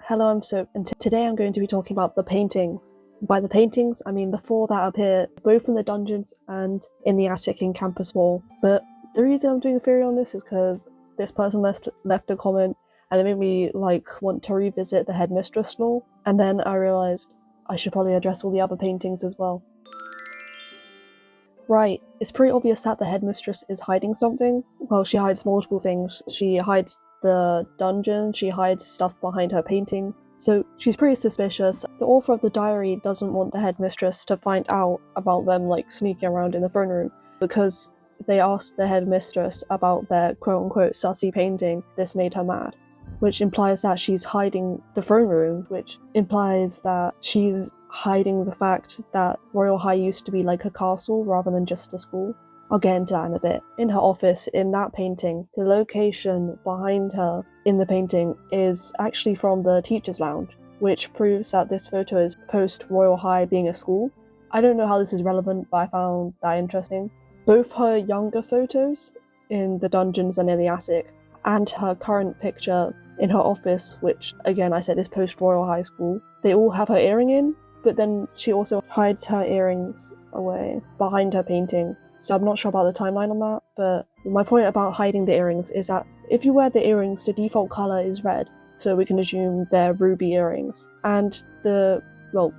Hello, I'm Soap, and today I'm going to be talking about the paintings. By the paintings, I mean the four that appear both in the dungeons and in the attic in Campus Hall. But the reason I'm doing a theory on this is because this person left a comment and it made me want to revisit the Headmistress lore, and then I realised I should probably address all the other paintings as well. Right, it's pretty obvious that the Headmistress is hiding something. Well, she hides multiple things. She hides the dungeon, she hides stuff behind her paintings, so she's pretty suspicious. The author of the diary doesn't want the Headmistress to find out about them sneaking around in the throne room, because they asked the Headmistress about their quote-unquote sussy painting. This made her mad, which implies that she's hiding the throne room, which implies that she's hiding the fact that Royale High used to be like a castle rather than just a school. I'll get into that in a bit. In her office, in that painting, the location behind her in the painting is actually from the teacher's lounge, which proves that this photo is post-Royale High being a school. I don't know how this is relevant, but I found that interesting. Both her younger photos in the dungeons and in the attic, and her current picture in her office, which again I said is post-Royal High School, they all have her earring in, but then she also hides her earrings away behind her painting. So I'm not sure about the timeline on that, but my point about hiding the earrings is that if you wear the earrings, the default colour is red, so we can assume they're ruby earrings. And the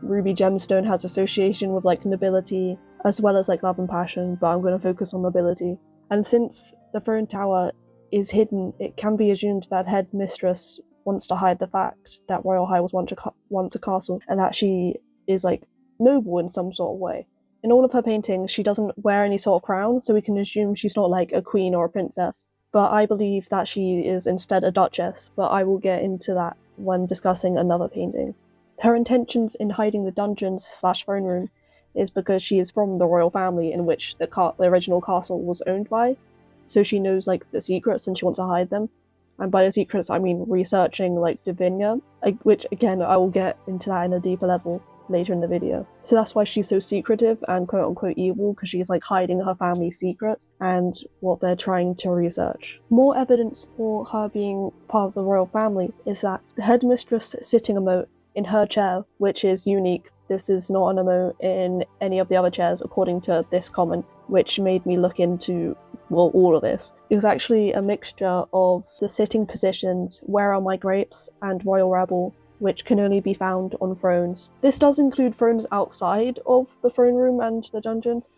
ruby gemstone has association with nobility, as well as love and passion, but I'm going to focus on nobility. And since the throne tower is hidden, it can be assumed that Headmistress wants to hide the fact that Royale High was once a castle, and that she is noble in some sort of way. In all of her paintings, she doesn't wear any sort of crown, so we can assume she's not a queen or a princess. But I believe that she is instead a duchess, but I will get into that when discussing another painting. Her intentions in hiding the dungeons/throne room is because she is from the royal family in which the original castle was owned by, so she knows the secrets and she wants to hide them. And by the secrets, I mean researching Divinia, which again I will get into that in a deeper level later in the video. So that's why she's so secretive and quote-unquote evil, because she's hiding her family's secrets and what they're trying to research. More evidence for her being part of the royal family is that the Headmistress sitting emote in her chair, which is unique. This is not an emote in any of the other chairs according to this comment, which made me look into all of this. It was actually a mixture of the sitting positions, Where Are My Grapes, and Royal Rebel, which can only be found on thrones. This does include thrones outside of the throne room and the dungeons,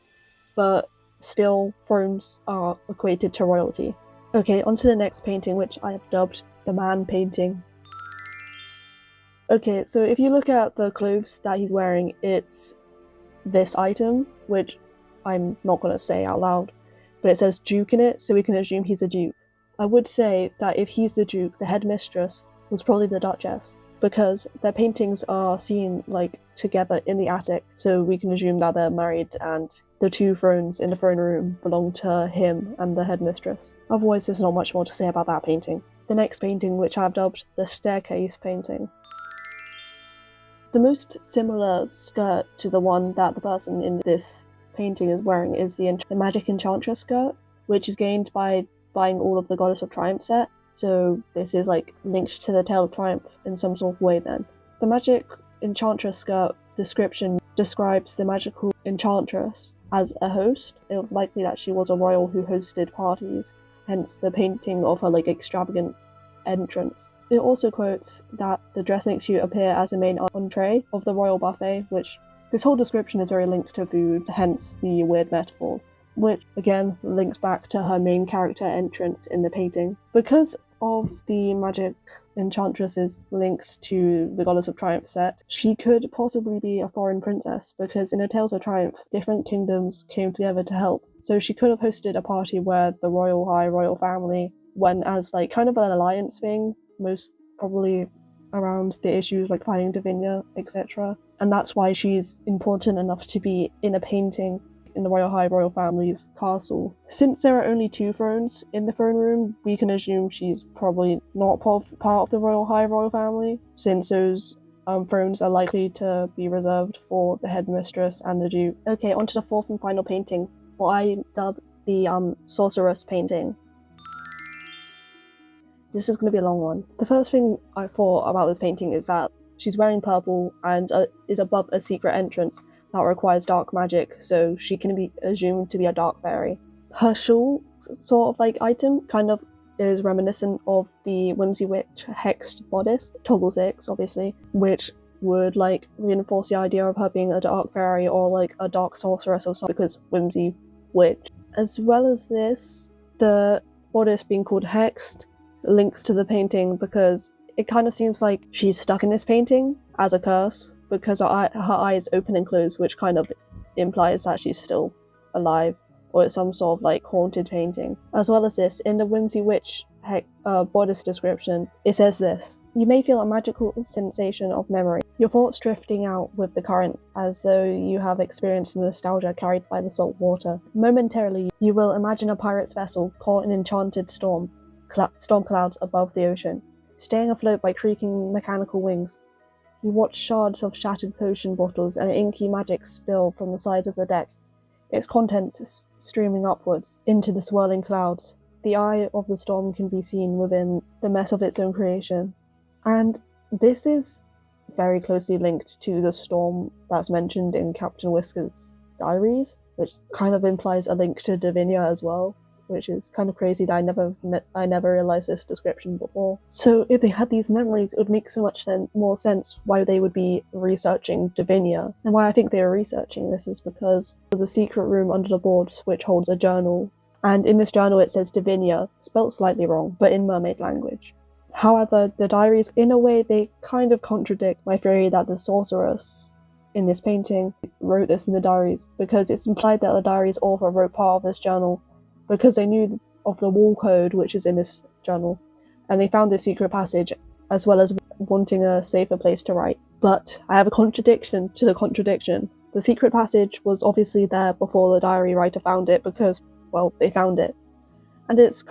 but still thrones are equated to royalty. Okay, on to the next painting, which I have dubbed the man painting. Okay, so if you look at the clothes that he's wearing, it's this item, which I'm not going to say out loud, but it says Duke in it, so we can assume he's a duke. I would say that if he's the duke, the Headmistress was probably the duchess, because their paintings are seen together in the attic, so we can assume that they're married and the two thrones in the throne room belong to him and the Headmistress. Otherwise, there's not much more to say about that painting. The next painting, which I've dubbed the staircase painting. The most similar skirt to the one that the person in this painting is wearing is the Magic Enchantress skirt, which is gained by buying all of the Goddess of Triumph set. So this is linked to the Tale of Triumph in some sort of way then. The Magic Enchantress skirt description describes the magical enchantress as a host. It was likely that she was a royal who hosted parties, hence the painting of her extravagant entrance. It also quotes that the dress makes you appear as a main entree of the royal buffet, which this whole description is very linked to food, hence the weird metaphors, which again links back to her main character entrance in the painting. Because of the Magic Enchantress's links to the Goddess of Triumph set, she could possibly be a foreign princess, because in a Tales of Triumph, different kingdoms came together to help. So she could have hosted a party where the royal family went as kind of an alliance thing, most probably around the issues fighting Divinia, etc. And that's why she's important enough to be in a painting in the Royal High royal family's castle. Since there are only two thrones in the throne room, we can assume she's probably not part of the Royal High royal family, since those thrones are likely to be reserved for the Headmistress and the Duke. Okay, on to the fourth and final painting, what I dub the sorceress painting. This is going to be a long one. The first thing I thought about this painting is that she's wearing purple and is above a secret entrance that requires dark magic, so she can be assumed to be a dark fairy. Her shawl sort of like item kind of is reminiscent of the Whimsy Witch hexed bodice, toggle 6 obviously, which would like reinforce the idea of her being a dark fairy or like a dark sorceress or something, because Whimsy Witch. As well as this, the bodice being called hexed links to the painting because it kind of seems like she's stuck in this painting as a curse, because her eyes open and close, which kind of implies that she's still alive, or it's some sort of like haunted painting. As well as this, in the Whimsy Witch bodice description, it says this: you may feel a magical sensation of memory, your thoughts drifting out with the current as though you have experienced nostalgia carried by the salt water. Momentarily, you will imagine a pirate's vessel caught in enchanted storm clouds above the ocean, staying afloat by creaking mechanical wings. You watch shards of shattered potion bottles and inky magic spill from the sides of the deck, its contents streaming upwards into the swirling clouds. The eye of the storm can be seen within the mess of its own creation. And this is very closely linked to the storm that's mentioned in Captain Whisker's diaries, which kind of implies a link to Davinia as well, which is kind of crazy that I never realized this description before. So if they had these memories, it would make so much more sense why they would be researching Davinia. And why I think they are researching this is because of the secret room under the boards, which holds a journal. And in this journal it says Davinia, spelt slightly wrong, but in mermaid language. However, the diaries, in a way, they kind of contradict my theory that the sorceress in this painting wrote this in the diaries, because it's implied that the diaries author wrote part of this journal because they knew of the wall code which is in this journal, and they found this secret passage, as well as wanting a safer place to write. But I have a contradiction to the contradiction. The secret passage was obviously there before the diary writer found it, because, well, they found it. And it's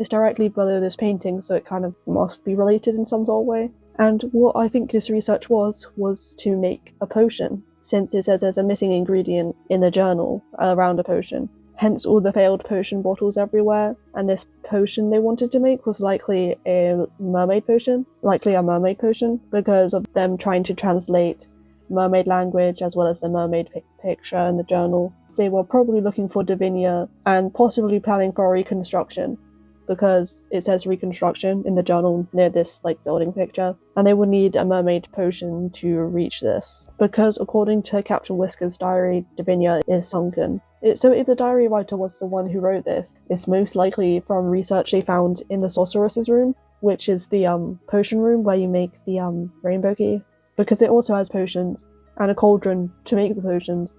directly below this painting, so it kind of must be related in some sort of way. And what I think this research was to make a potion, since it says there's a missing ingredient in the journal around a potion. Hence all the failed potion bottles everywhere, and this potion they wanted to make was likely a mermaid potion, because of them trying to translate mermaid language as well as the mermaid picture in the journal. They were probably looking for Davinia and possibly planning for a reconstruction, because it says reconstruction in the journal near this like building picture, and they would need a mermaid potion to reach this, because according to Captain Whisker's diary, Davinia is sunken. So if the diary writer was the one who wrote this, it's most likely from research they found in the sorceress's room, which is the potion room where you make the rainbow key, because it also has potions and a cauldron to make the potions,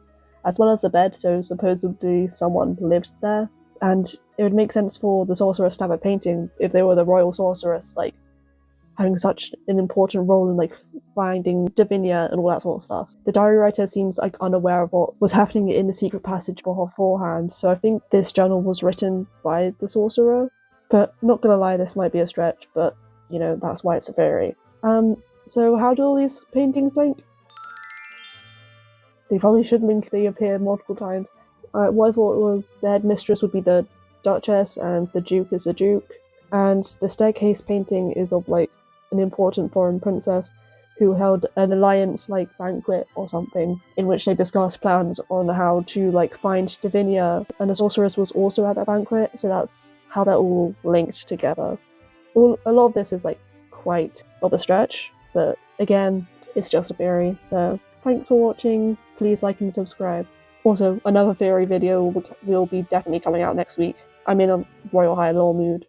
as well as a bed, so supposedly someone lived there. And it would make sense for the sorceress to have a painting if they were the royal sorceress, like having such an important role in like finding Davinia and all that sort of stuff. The diary writer seems like unaware of what was happening in the secret passage beforehand, so I think this journal was written by the sorcerer. But not gonna lie, this might be a stretch, but you know, that's why it's a theory. So how do all these paintings link? They probably should link, they appear multiple times. What I thought was the headmistress would be the duchess and the duke is the duke, and the staircase painting is of like an important foreign princess who held an alliance like banquet or something, in which they discussed plans on how to like find Davinia, and the sorceress was also at that banquet, so that's how that all linked together. A lot of this is like quite of a stretch, but again, it's just a theory, so thanks for watching, please like and subscribe. Also, another theory video will be definitely coming out next week. I'm in a Royale High lore mood.